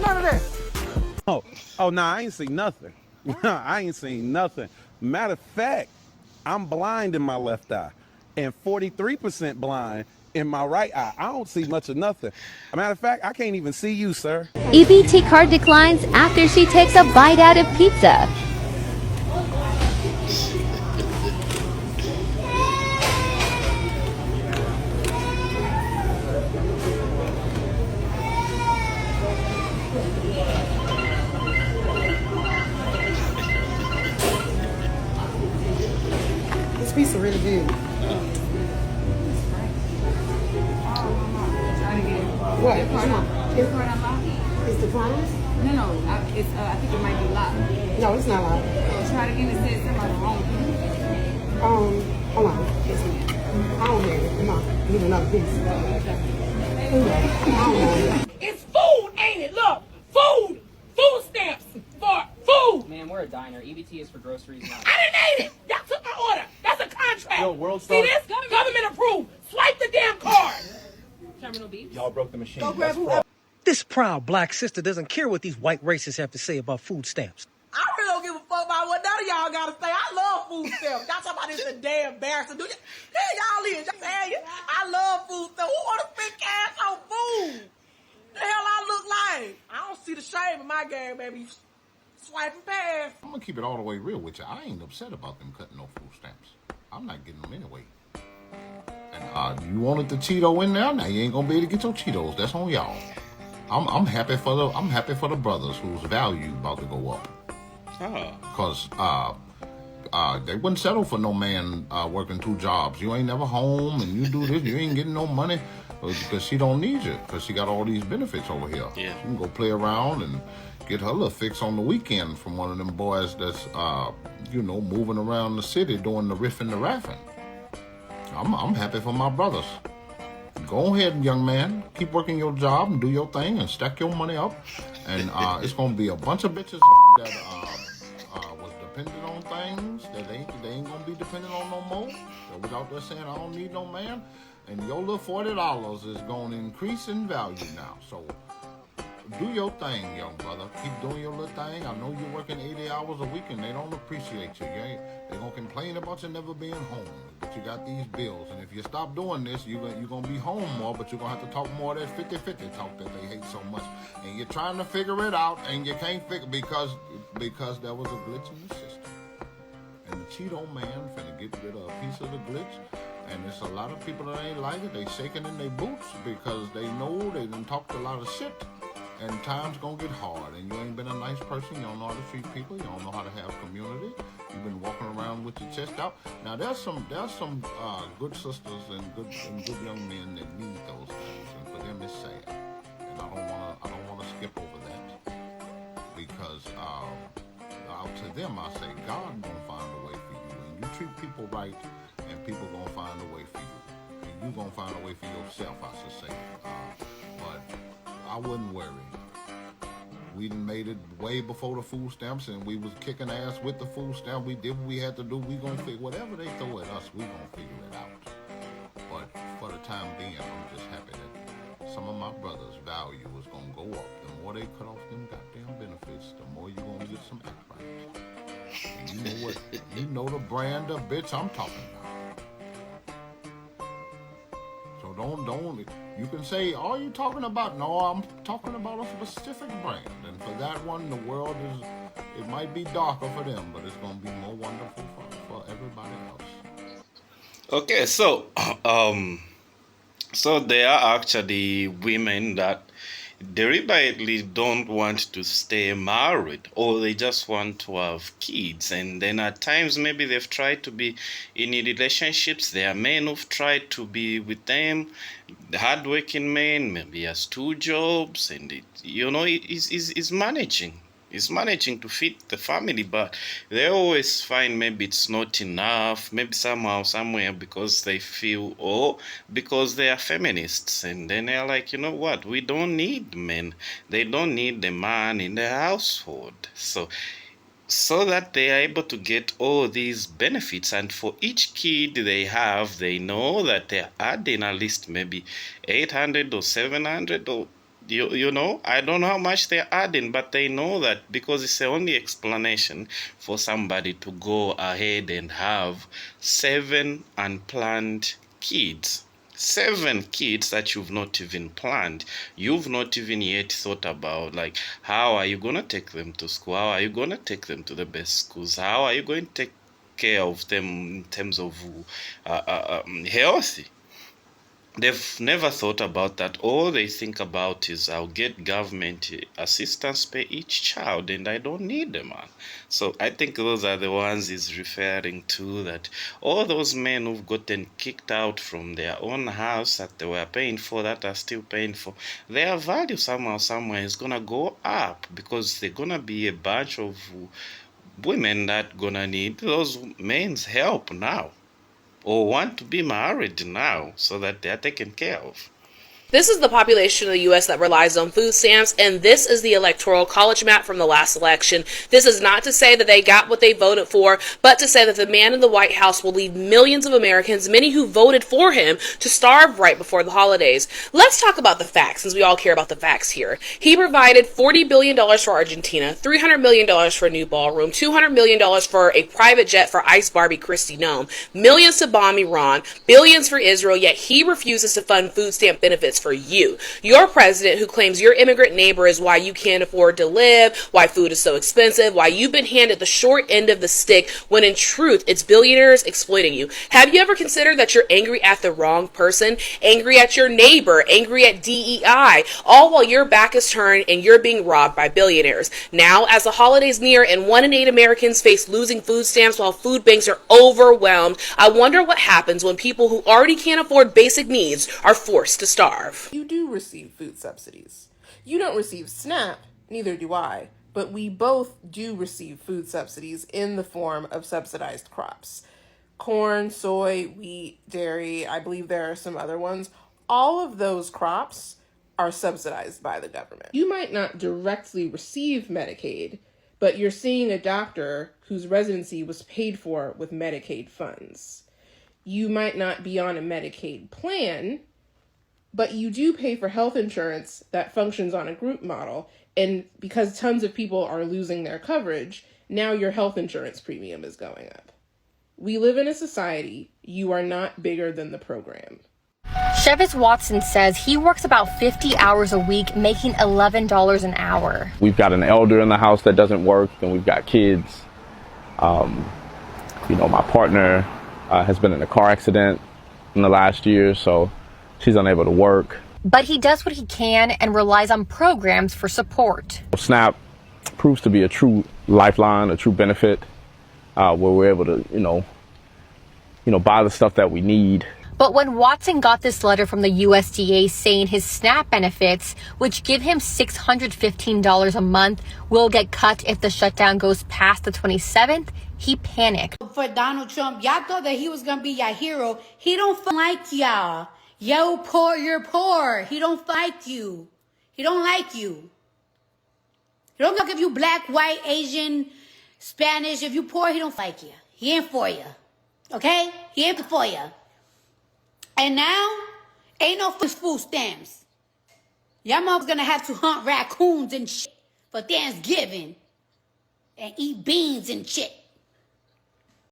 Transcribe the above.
None of that. Oh, no, I ain't seen nothing. I ain't seen nothing. Matter of fact, I'm blind in my left eye and 43% blind in my right eye. I don't see much of nothing. Matter of fact, I can't even see you, sir. EBT card declines after she takes a bite out of pizza. This pizza really good. What? It's part unlocked. It's the promise? No, I think it might be locked. No, it's not loud. Try it again. It says something wrong. Hold on. Yes, ma'am. I don't have it. No, I need another piece. It's food, ain't it? Look, food. Food stamps for food. Man, we're a diner. EBT is for groceries. Not. I didn't eat it. Y'all took my order. That's a contract. Yo, World See Star. this? Government approved. Swipe the damn card. Terminal B. Y'all broke the machine. Go grab whoever. This proud black sister doesn't care what these white racists have to say about food stamps. I really don't give a fuck about what none of y'all gotta say. I love food stamps. Y'all talking about this is damn embarrassing. Do you? Yeah, y'all is. I love food stamps. Who wanna spend cash on food? The hell I look like? I don't see the shame in my game, baby. Swiping past. I'm gonna keep it all the way real with you. I ain't upset about them cutting no food stamps. I'm not getting them anyway. And you wanted the Cheeto in there, now you ain't gonna be able to get your Cheetos. That's on y'all. I'm happy for the brothers whose value about to go up. Cause they wouldn't settle for no man working 2 jobs. You ain't never home and you do this, you ain't getting no money because she don't need you because she got all these benefits over here. Yeah. She can go play around and get her little fix on the weekend from one of them boys that's moving around the city doing the riffing the raffing. I'm happy for my brothers. Go ahead, young man. Keep working your job and do your thing and stack your money up. And it's gonna be a bunch of bitches that was dependent on things that they ain't gonna be dependent on no more. That was out there saying I don't need no man. And your little $40 is gonna increase in value now. So do your thing, young brother. Keep doing your little thing. I know you're working 80 hours a week and they don't appreciate you. They're going to complain about you never being home. But you got these bills. And if you stop doing this, you're going to be home more, but you're going to have to talk more of that 50-50 talk that they hate so much. And you're trying to figure it out and you can't figure because there was a glitch in the system. And the Cheeto man finna get rid of a piece of the glitch. And there's a lot of people that ain't like it. They shaking in their boots because they know they done talked a lot of shit. And time's gonna get hard, and you ain't been a nice person. You don't know how to treat people. You don't know how to have community. You've been walking around with your chest out. Now there's some good sisters and good young men that need those things, and for them it's sad. And I don't wanna skip over that because out to them I say God gonna find a way for you, and you treat people right, and people gonna find a way for you, and you gonna find a way for yourself, I should say. But I wouldn't worry. We done made it way before the food stamps, and we was kicking ass with the food stamp. We did what we had to do. We gonna figure whatever they throw at us. We gonna figure it out. But for the time being, I'm just happy that some of my brothers' value is gonna go up. The more they cut off them goddamn benefits, the more you gonna get some act right. And you know what? You know the brand of bitch I'm talking about. So don't. You can say, "Are you talking about?" No, I'm talking about a specific brand, and for that one, the world it might be darker for them, but it's gonna be more wonderful for everybody else. Okay, so so there are actually women that deliberately don't want to stay married, or they just want to have kids, and then at times maybe they've tried to be in relationships. There are men who've tried to be with them, the hardworking men, maybe has 2 jobs, and he's managing to feed the family, but they always find maybe it's not enough, maybe somehow, somewhere, because they feel, because they are feminists, and then they're like, you know what, we don't need men. They don't need the man in the household. So so that they are able to get all these benefits. And for each kid they know that they're adding at least maybe 800 or 700 or you know, I don't know how much they're adding, but they know that because it's the only explanation for somebody to go ahead and have 7 unplanned kids. 7 kids that you've not even planned. You've not even yet thought about, like, how are you going to take them to school? How are you going to take them to the best schools? How are you going to take care of them in terms of healthy? They've never thought about that. All they think about is, I'll get government assistance per each child and I don't need them, man. So I think those are the ones he's referring to, that all those men who've gotten kicked out from their own house that they were paying for, that are still paying for, their value somehow, somewhere is going to go up, because they're going to be a bunch of women that going to need those men's help now, or want to be married now, so that they're taken care of. This is the population of the U.S. that relies on food stamps, and this is the electoral college map from the last election. This is not to say that they got what they voted for, but to say that the man in the White House will leave millions of Americans, many who voted for him, to starve right before the holidays. Let's talk about the facts, since we all care about the facts here. He provided $40 billion for Argentina, $300 million for a new ballroom, $200 million for a private jet for Ice Barbie Kristi Noem, millions to bomb Iran, billions for Israel, yet he refuses to fund food stamp benefits for you. Your president, who claims your immigrant neighbor is why you can't afford to live, why food is so expensive, why you've been handed the short end of the stick, when in truth it's billionaires exploiting you. Have you ever considered that you're angry at the wrong person, angry at your neighbor, angry at DEI, all while your back is turned and you're being robbed by billionaires? Now, as the holidays near and 1 in 8 Americans face losing food stamps while food banks are overwhelmed, I wonder what happens when people who already can't afford basic needs are forced to starve. You do receive food subsidies. You don't receive SNAP, neither do I, but we both do receive food subsidies in the form of subsidized crops. Corn, soy, wheat, dairy, I believe there are some other ones. All of those crops are subsidized by the government. You might not directly receive Medicaid, but you're seeing a doctor whose residency was paid for with Medicaid funds. You might not be on a Medicaid plan, but you do pay for health insurance that functions on a group model, and because tons of people are losing their coverage, now your health insurance premium is going up. We live in a society. You are not bigger than the program. Chevis Watson says he works about 50 hours a week, making $11 an hour. We've got an elder in the house that doesn't work, and we've got kids. My partner has been in a car accident in the last year, so she's unable to work. But he does what he can and relies on programs for support. SNAP proves to be a true lifeline, a true benefit, where we're able to, buy the stuff that we need. But when Watson got this letter from the USDA saying his SNAP benefits, which give him $615 a month, will get cut if the shutdown goes past the 27th, he panicked. For Donald Trump, y'all thought that he was going to be your hero. He don't like y'all. Yo, poor, you're poor. He don't like you. He don't like you. He don't like if you black, white, Asian, Spanish. If you poor, he don't like you. He ain't for you. Okay? He ain't for you. And now, ain't no food stamps. Y'all motherfuckers gonna have to hunt raccoons and shit for Thanksgiving and eat beans and shit.